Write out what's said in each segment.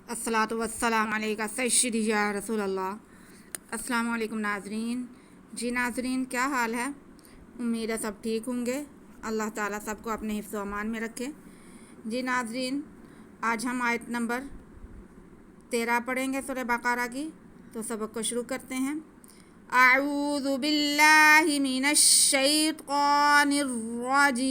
الصلاۃ والسلام علیکہ سیدی یا رسول اللہ۔ السلام علیکم ناظرین۔ جی ناظرین، کیا حال ہے؟ امید ہے سب ٹھیک ہوں گے۔ اللہ تعالیٰ سب کو اپنے حفظ و امان میں رکھے۔ جی ناظرین، آج ہم آیت نمبر 13 پڑھیں گے سورہ بقرہ کی، تو سبق کو شروع کرتے ہیں۔ اعوذ باللہ من الشیطان الرجیم،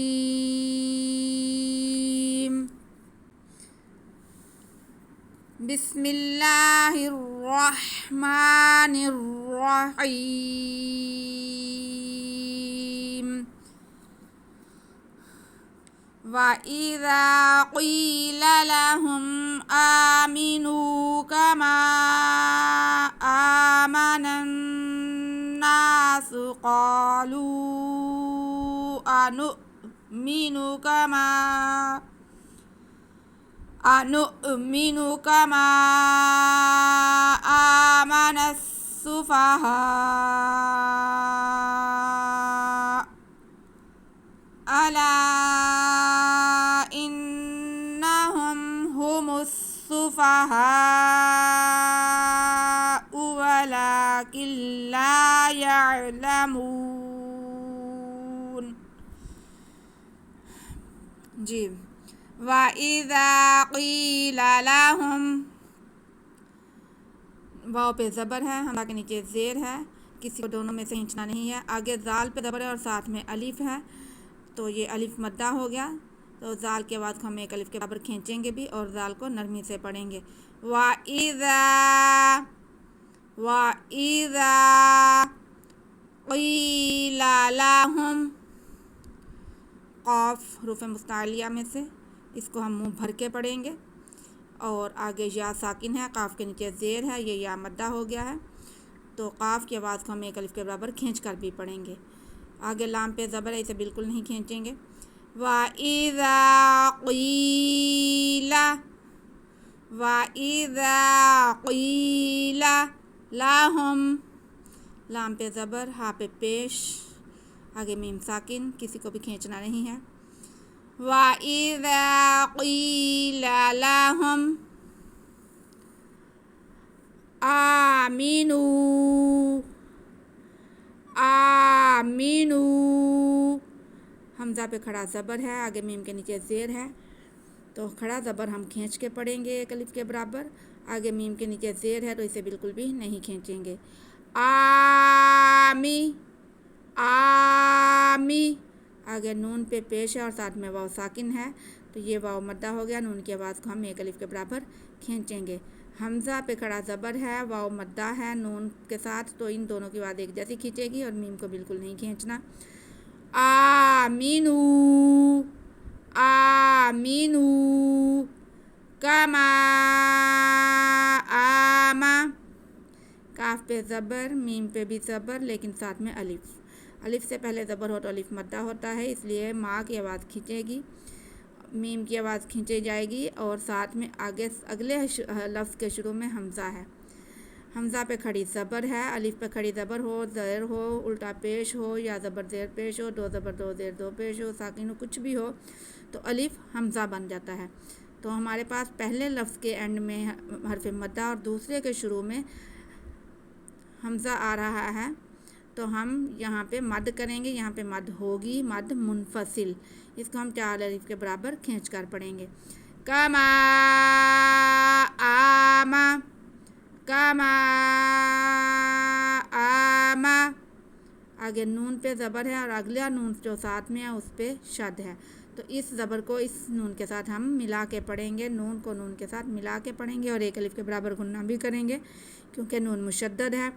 بسم اللہ الرحمن الرحیم۔ وَإِذَا قِيلَ لَهُمْ آمِنُوا كَمَا آمَنَ النَّاسُ قَالُوا أَنُؤْمِنُ كَمَا آمَنَ السُّفَهَاءُ أَلَا إِنَّهُمْ هُمُ السُّفَهَاءُ وَلَكِنْ لَا يَعْلَمُونَ۔ جی، وَإِذَا قِيلَ لَهُمْ، واو پہ زبر ہے، ہمزہ کے نیچے زیر ہے، کسی کو دونوں میں سے کھینچنا نہیں ہے۔ آگے زال پہ زبر ہے اور ساتھ میں الف ہے، تو یہ الف مدہ ہو گیا، تو زال کے بعد ہم ایک الف کے برابر کھینچیں گے بھی اور زال کو نرمی سے پڑھیں گے۔ وَإِذَا قِيلَ لَهُمْ، قاف حروف مستعلیہ میں سے، اس کو ہم منہ بھر کے پڑھیں گے، اور آگے یا ساکن ہے، قاف کے نیچے زیر ہے، یہ یا مدہ ہو گیا ہے، تو قاف کی آواز کو ہم ایک الف کے برابر کھینچ کر بھی پڑھیں گے۔ آگے لام پہ زبر ہے، اسے بالکل نہیں کھینچیں گے۔ وَإِذَا قِيلَ لَهُمْ، لام پہ زبر، ہا پہ پیش، آگے میم ساکن، کسی کو بھی کھینچنا نہیں ہے۔ وَإِذَا قِيلَ لَهُمْ آمِنُوا، حمزہ پہ کھڑا زبر ہے، آگے میم کے نیچے زیر ہے، تو کھڑا زبر ہم کھینچ کے پڑھیں گے ایک الف کے برابر، آگے میم کے نیچے زیر ہے تو اسے بالکل بھی نہیں کھینچیں گے۔ آمی، آگے نون پہ پیش ہے اور ساتھ میں واو ساکن ہے، تو یہ واو مدہ ہو گیا، نون کی آواز کو ہم ایک الف کے برابر کھینچیں گے۔ حمزہ پہ کھڑا زبر ہے، واو مدہ ہے نون کے ساتھ، تو ان دونوں کی آواز ایک جیسی کھینچے گی اور میم کو بالکل نہیں کھینچنا۔ آمینو کما کاف پہ زبر، میم پہ بھی زبر، لیکن ساتھ میں الف، الف سے پہلے زبر ہو تو الف مدہ ہوتا ہے، اس لیے ماں کی آواز کھینچے گی، میم کی آواز کھینچی جائے گی، اور ساتھ میں اگلے لفظ کے شروع میں حمزہ ہے، حمزہ پہ کھڑی زبر ہے، الف پہ کھڑی زبر ہو، زیر ہو، الٹا پیش ہو، یا زبر زیر پیش ہو، دو زبر دو زیر دو پیش ہو، ساکن ہو، کچھ بھی ہو تو الف حمزہ بن جاتا ہے۔ تو ہمارے پاس پہلے لفظ کے اینڈ میں حرف مدہ اور دوسرے کے شروع میں حمزہ آ رہا ہے، تو ہم یہاں پہ مد کریں گے، یہاں پہ مد ہوگی، مد منفصل، اس کو ہم 4 الف کے برابر کھینچ کر پڑھیں گے۔ کما آما، آگے نون پہ زبر ہے اور اگلا نون جو ساتھ میں ہے اس پہ شد ہے، تو اس زبر کو اس نون کے ساتھ ہم ملا کے پڑھیں گے، نون کو نون کے ساتھ ملا کے پڑھیں گے، اور ایک الف کے برابر غنہ بھی کریں گے کیونکہ نون مشدد ہے،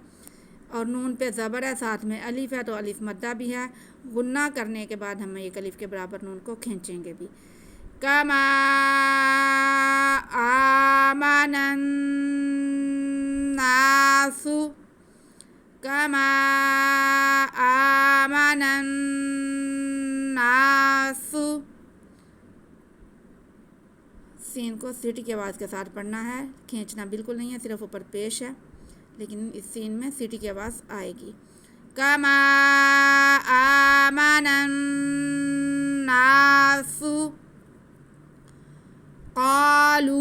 اور نون پہ زبر ہے، ساتھ میں الف ہے تو الف مدہ بھی ہے، غنہ کرنے کے بعد ہم ایک الف کے برابر نون کو کھینچیں گے بھی۔ کما آمن الناس، کما آمن الناس، سین کو سیٹی کی آواز کے ساتھ پڑھنا ہے، کھینچنا بالکل نہیں ہے، صرف اوپر پیش ہے، لیکن اس سین میں سیٹی کی آواز آئے گی۔ کما آمن الناس قالوا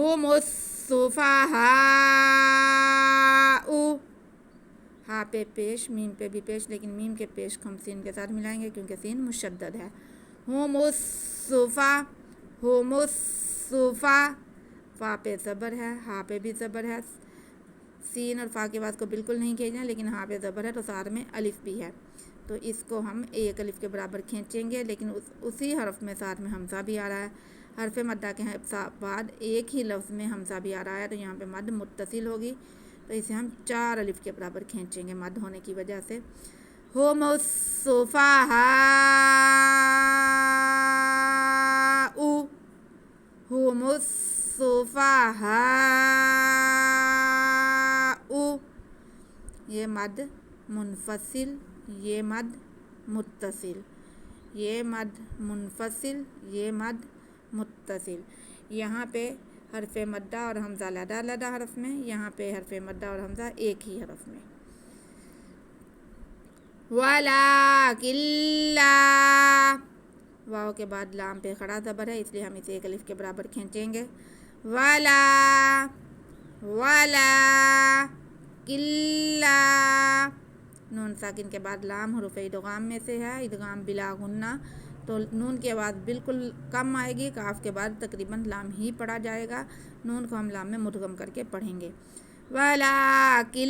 هم السفهاء، ہا پہ پیش، میم پہ بھی پیش، لیکن میم کے پیش کو ہم سین کے ساتھ ملائیں گے کیونکہ سین مشدد ہے. هم السفا، هم السفا، فا پہ زبر ہے، ہا پہ بھی زبر ہے. سین اور فا کے بعد کو بالکل نہیں کھینچنا، لیکن ہا پہ زبر ہے تو ساتھ میں الف بھی ہے، تو اس کو ہم ایک الف کے برابر کھینچیں گے. لیکن اسی حرف میں ساتھ میں حمزہ بھی آ رہا ہے. حرف مدہ کے بعد ایک ہی لفظ میں حمزہ بھی آ رہا ہے، تو یہاں پہ مد متصل ہوگی، تو اسے ہم 4 الف کے برابر کھینچیں گے مد ہونے کی وجہ سے. هم السفهاء، هم السفهاء، یہ مد منفصل، یہ مد متصل، یہ مد منفصل، یہ مد متصل. یہاں پہ حرف مدہ اور حمزہ علیحدہ علیحدہ حرف میں، یہاں پہ حرف مدہ اور حمزہ ایک ہی حرف میں. وَلَٰكِن لَا، واو کے بعد لام پہ کھڑا زبر ہے، اس لیے ہم اسے ایک الف کے برابر کھینچیں گے. وَلَا، وَلَٰكِن لَا، نون ساکن کے بعد لام حروف ادغام میں سے ہے، ادغام بلا غنہ، تو نون کی آواز بالکل کم آئے گی، کاف کے بعد تقریباً لام ہی پڑھا جائے گا. نون کو ہم لام میں مدغم کر کے پڑھیں گے. وَلَٰكِن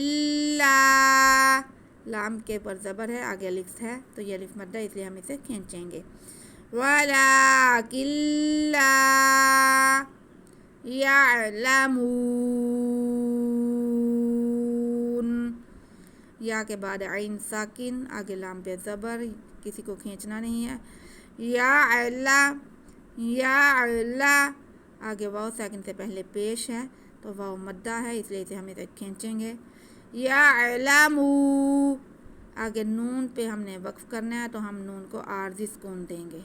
لَا، لام کے پر زبر ہے، آگے الف ہے، تو یہ الف مدہ، اس لیے ہم اسے کھینچیں گے. وَلَٰكِن لَا يَعْلَمُونَ، یا کے بعد عین ساکن، آگے لام پہ زبر، کسی کو کھینچنا نہیں ہے. یعلا، آگے واو ساکن سے پہلے پیش ہے، تو واو مدہ ہے، اس لیے اسے ہم اسے کھینچیں گے. یعلمو، آگے نون پہ ہم نے وقف کرنا ہے، تو ہم نون کو عارضی سکون دیں گے،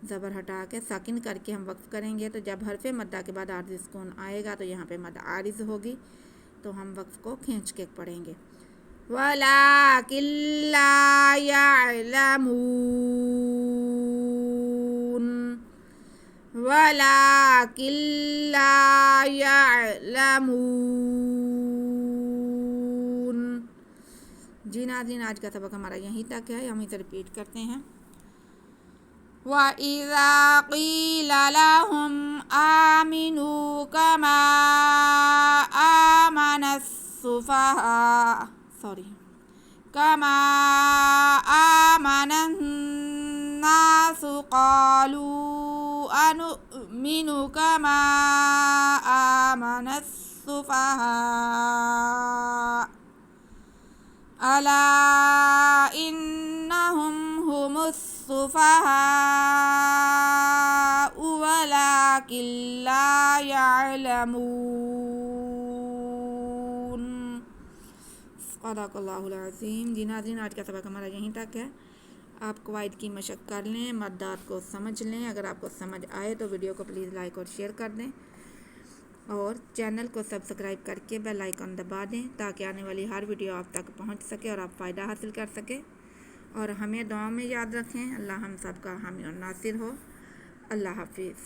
زبر ہٹا کے ساکن کر کے ہم وقف کریں گے. تو جب حرف مدہ کے بعد عارضی سکون آئے گا تو یہاں پہ مد عارض ہوگی، تو ہم وقف کو کھینچ کے پڑھیں گے. وَلَٰكِن لَا يَعْلَمُونَ، وَلَٰكِن لَا يَعْلَمُونَ. جی ناظرین، آج کا سبق ہمارا یہیں تک ہے، ہم اسے ریپیٹ کرتے ہیں. وَإِذَا قِيلَ لَهُمْ آمِنُوا كَمَا آمَنَ النَّاسُ قَالُوا أَنُؤْمِنُ كَمَا آمَنَ السُّفَهَاءُ أَلَا إِنَّهُمْ هُمُ السُّفَهَاءُ وَلَٰكِن لَا يَعْلَمُونَ. صدق اللہ العظیم. جی ناظرین، آج کا سبق ہمارا یہیں تک ہے. آپ قواعد کی مشق کر لیں، مدات کو سمجھ لیں. اگر آپ کو سمجھ آئے تو ویڈیو کو پلیز لائک اور شیئر کر دیں، اور چینل کو سبسکرائب کر کے بیل آئیکن دبا دیں تاکہ آنے والی ہر ویڈیو آپ تک پہنچ سکے اور آپ فائدہ حاصل کر سکیں. اور ہمیں دعاؤں میں یاد رکھیں. اللہ ہم سب کا حامی اور ناصر ہو. اللہ حافظ.